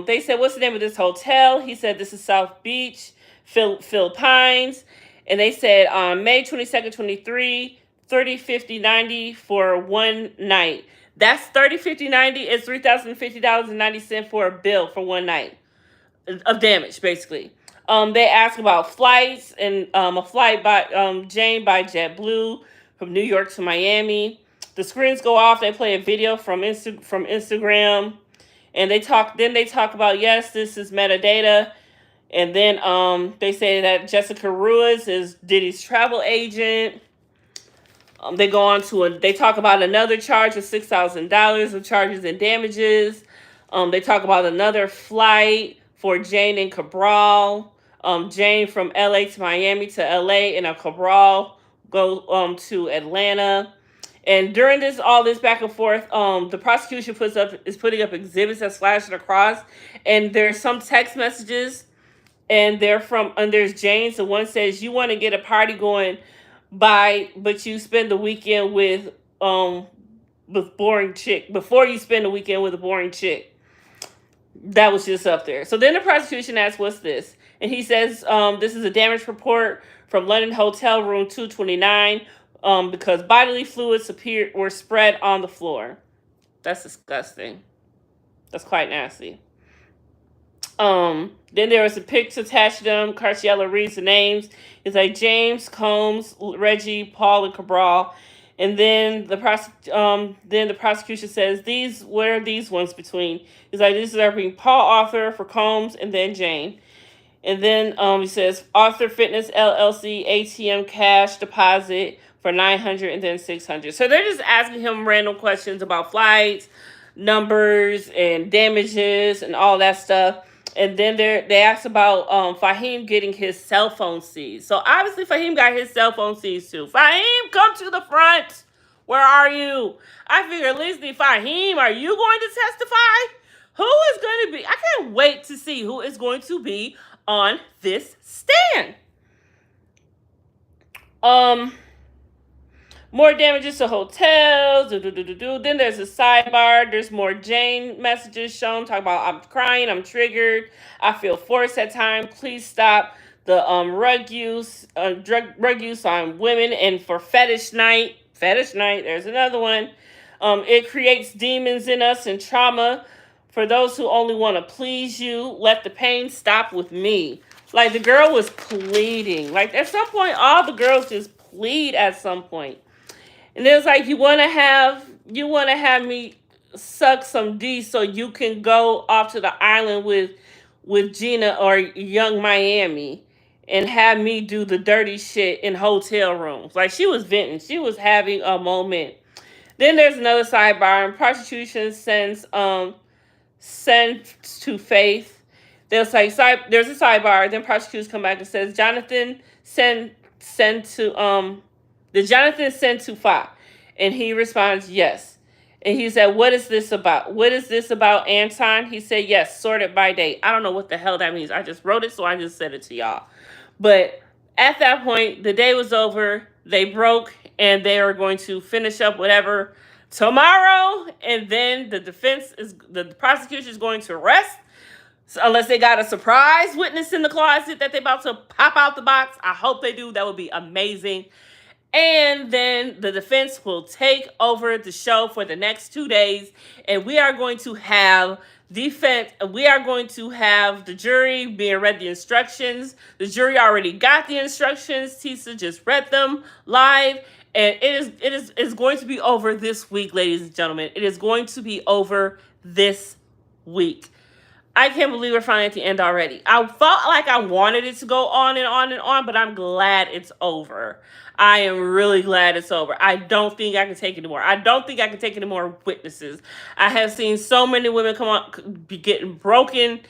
they said, "What's the name of this hotel?" He said, "This is South Beach, Philippines." And they said, on May 22nd, 23, 30, 50, 90 for one night. That's 30, 50, 90 is $3,050.90 for a bill for one night of damage, basically. They asked about flights, and a flight by Jane by JetBlue from New York to Miami. The screens go off. They play a video from Instagram. And they talk about, yes, this is metadata. And then they say that Jessica Ruiz is Diddy's travel agent. They go on to they talk about another charge of $6,000 of charges and damages. They talk about another flight for Jane and Cabral. Jane from LA to Miami to LA, and a Cabral go to Atlanta. And during all this back and forth, the prosecution is putting up exhibits that's flashing across, and there's some text messages, and there's James. The one says, "You want to get a party going, but you spend the weekend with boring chick before you spend the weekend with a boring chick." That was just up there. So then the prosecution asks, "What's this?" And he says, "This is a damage report from London Hotel Room 229." Because bodily fluids were spread on the floor. That's disgusting. That's quite nasty. Then there was a picture attached to them. Carciello reads the names. It's like James, Combs, Reggie, Paul, and Cabral. And then the prosecution says, where are these ones between? He's like, this is being Paul Arthur for Combs, and then Jane. And then he says, Arthur Fitness LLC ATM cash deposit for $900 and then $600. So they're just asking him random questions about flights, numbers, and damages, and all that stuff. And then they asked about Fahim getting his cell phone seized. So obviously Fahim got his cell phone seized too. Fahim, come to the front. Where are you? I figure at least Fahim, are you going to testify? Who is going to be? I can't wait to see who is going to be on this stand. More damages to hotels. Then there's a sidebar. There's more Jane messages shown. Talk about I'm crying. I'm triggered. I feel forced at times. Please stop the rug use on women and for fetish night. Fetish night. There's another one. It creates demons in us and trauma. For those who only want to please you, let the pain stop with me. Like the girl was pleading. Like at some point, all the girls just plead at some point. And it was like you wanna have me suck some D so you can go off to the island with Gina or Young Miami and have me do the dirty shit in hotel rooms. Like she was venting. She was having a moment. Then there's another sidebar and prostitution sends to Faith. There's a sidebar. Then prosecutors come back and says Jonathan send to did Jonathan send to Fa? And he responds yes. And he said, "What is this about? What is this about, Anton?" He said, "Yes, sorted by date." I don't know what the hell that means. I just wrote it, so I just said it to y'all. But at that point, the day was over. They broke, and they are going to finish up whatever tomorrow. And then the prosecution is going to rest. So unless they got a surprise witness in the closet that they about to pop out the box. I hope they do. That would be amazing. And then the defense will take over the show for the next 2 days. And we are going to have the jury being read the instructions. The jury already got the instructions. Tisa just read them live. And it is going to be over this week, ladies and gentlemen. It is going to be over this week. I can't believe we're finally at the end already. I felt like I wanted it to go on and on and on, but I'm glad it's over. I am really glad it's over. I don't think I can take anymore. I don't think I can take any more witnesses. I have seen so many women come on, be getting broken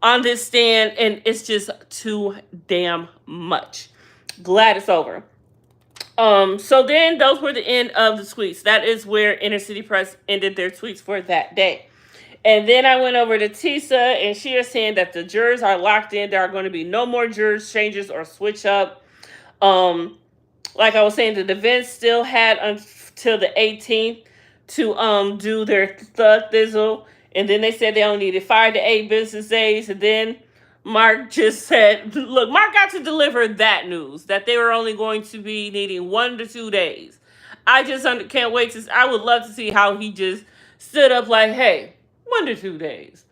on this stand, and it's just too damn much. Glad it's over. So then those were the end of the tweets. That is where Inner City Press ended their tweets for that day. And then I went over to Tisa, and she is saying that the jurors are locked in. There are going to be no more jurors changes or switch up. Like I was saying, the defense still had until the 18th to do their thug thizzle. And then they said they only needed 5 to 8 business days. And then Mark just said, look, Mark got to deliver that news, that they were only going to be needing 1 to 2 days. I just can't wait to, I would love to see how he just stood up like, hey, 1 to 2 days.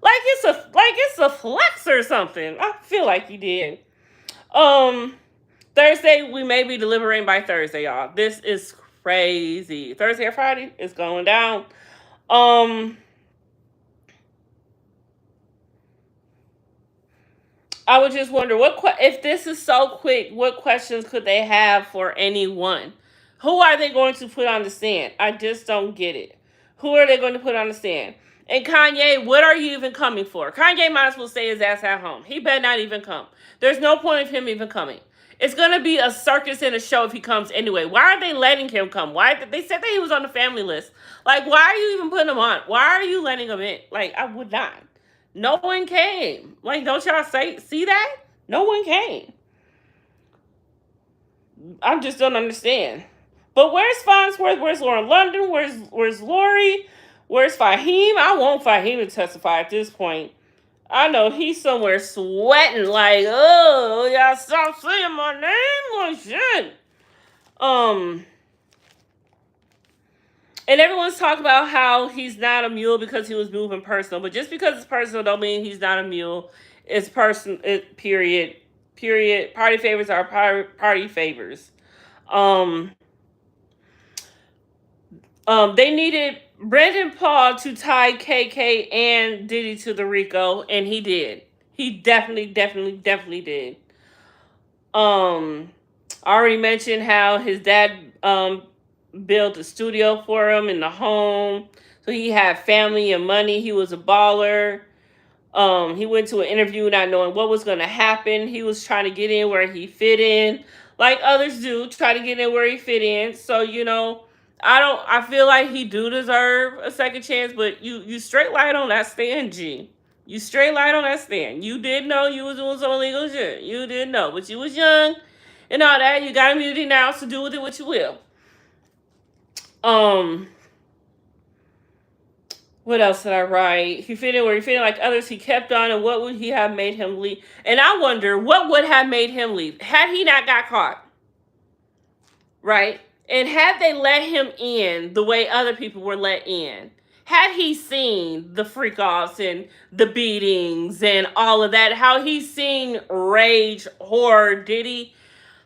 Like it's a flex or something. I feel like he did. Thursday, we may be deliberating by Thursday, y'all. This is crazy. Thursday or Friday, it's going down. I would just wonder if this is so quick, what questions could they have for anyone? Who are they going to put on the stand? I just don't get it. Who are they going to put on the stand? And Kanye, what are you even coming for? Kanye might as well stay his ass at home. He better not even come. There's no point of him even coming. It's going to be a circus and a show if he comes anyway. Why are they letting him come? They said that he was on the family list. Like, why are you even putting him on? Why are you letting him in? Like, I would not. No one came. Like, don't y'all see that? No one came. I just don't understand. But where's Farnsworth? Where's Lauren London? Where's Lori? Where's Fahim? I want Fahim to testify at this point. I know he's somewhere sweating like, oh, y'all stop saying my name like shit. And everyone's talking about how he's not a mule because he was moving personal. But just because it's personal don't mean he's not a mule. It's period. Period. Party favors are party favors. They needed Brendan Paul to tie KK and Diddy to the RICO, and he did. He definitely did. I already mentioned how his dad built a studio for him in the home. So he had family and money. He was a baller. He went to an interview not knowing what was going to happen. He was trying to get in where he fit in. Like others do, try to get in where he fit in. So, I feel like he do deserve a second chance, but you straight light on that stand, G. You straight light on that stand. You did know you was doing some illegal shit. You did know, but you was young and all that. You got immunity now, so do with it what you will. Um, what else did I write? He feeling like others. He kept on, and what would he have made him leave? And I wonder what would have made him leave had he not got caught, right? And had they let him in the way other people were let in, had he seen the freak offs and the beatings and all of that, how he's seen rage, horror, Diddy,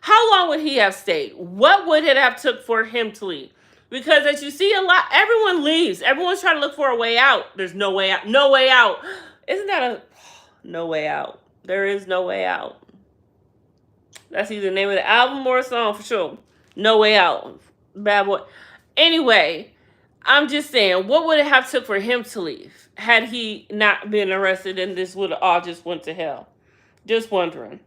how long would he have stayed? What would it have took for him to leave? Because as you see a lot, everyone leaves. Everyone's trying to look for a way out. There's no way out. No way out. Isn't that a no way out? There is no way out. That's either the name of the album or a song for sure. No way out. Bad boy. Anyway, I'm just saying, what would it have took for him to leave had he not been arrested and this would have all just went to hell? Just wondering.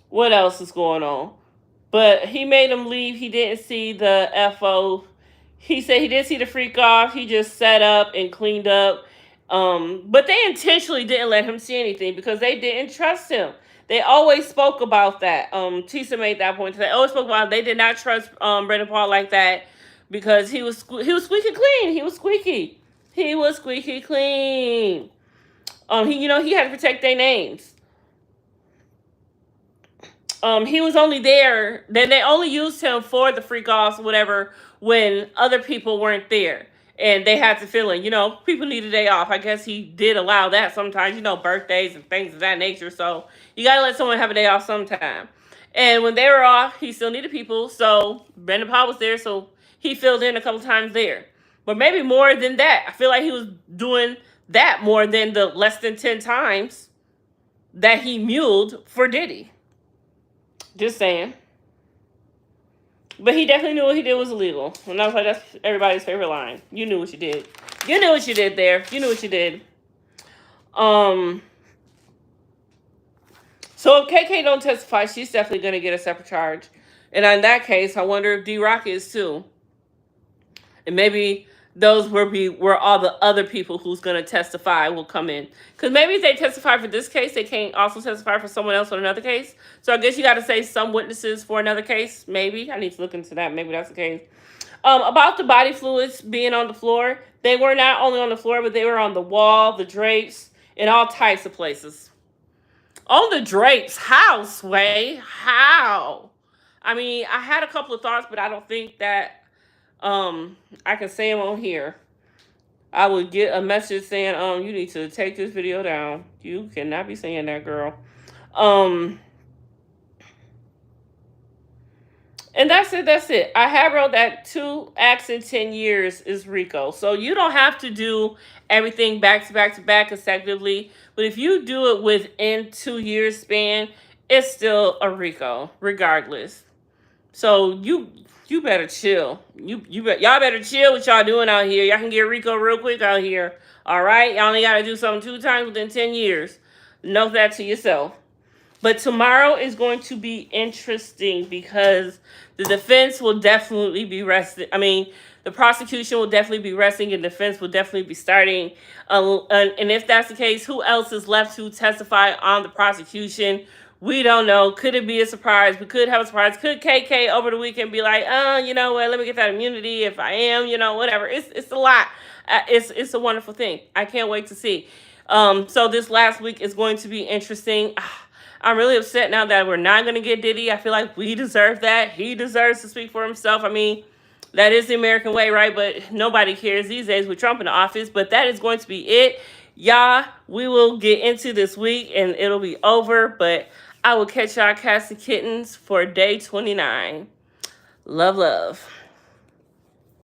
What else is going on? But he made him leave. He didn't see the FO. He said he did see the freak off. He just set up and cleaned up. But they intentionally didn't let him see anything because they didn't trust him. They always spoke about that. Tisa made that point. They always spoke about it. They did not trust Brendan Paul like that because he was squeaky clean. He was squeaky. He was squeaky clean. He had to protect their names. He was only there. Then they only used him for the freak offs or whatever when other people weren't there. And they had to fill in. People need a day off. I guess he did allow that sometimes, birthdays and things of that nature. So you got to let someone have a day off sometime. And when they were off, he still needed people. So Brendan Paul was there. So he filled in a couple times there. But maybe more than that. I feel like he was doing that more than the less than 10 times that he muled for Diddy. Just saying. But he definitely knew what he did was illegal. And I was like, that's everybody's favorite line. You knew what you did. You knew what you did there. You knew what you did. So if KK don't testify, she's definitely going to get a separate charge. And in that case, I wonder if D-Rock is too. And maybe those where all the other people who's going to testify will come in. Because maybe if they testify for this case, they can't also testify for someone else on another case. So I guess you got to say some witnesses for another case. Maybe. I need to look into that. Maybe that's the case. About the body fluids being on the floor. They were not only on the floor, but they were on the wall, the drapes, and all types of places. On the drapes. How, Sway? How? I mean, I had a couple of thoughts, but I don't think that I can say them on here. I would get a message saying, you need to take this video down. You cannot be saying that, girl. And that's it. I have wrote that 2 acts in 10 years is RICO. So you don't have to do everything back to back to back consecutively. But if you do it within 2 years span, it's still a RICO, regardless. So you better chill. Y'all better chill what y'all doing out here. Y'all can get RICO real quick out here. All right? Y'all only got to do something 2 times within 10 years. Note that to yourself. But tomorrow is going to be interesting because the defense will definitely be resting. I mean, the prosecution will definitely be resting and defense will definitely be starting. And if that's the case, who else is left to testify on the prosecution? We don't know. Could it be a surprise? We could have a surprise. Could KK over the weekend be like, you know what, let me get that immunity if I am, whatever. It's a lot. It's a wonderful thing. I can't wait to see. So this last week is going to be interesting. I'm really upset now that we're not going to get Diddy. I feel like we deserve that. He deserves to speak for himself. I mean, that is the American way, right? But nobody cares these days with Trump in the office. But that is going to be it. Y'all, we will get into this week and it'll be over. But I will catch y'all cats and kittens for day 29. Love, love.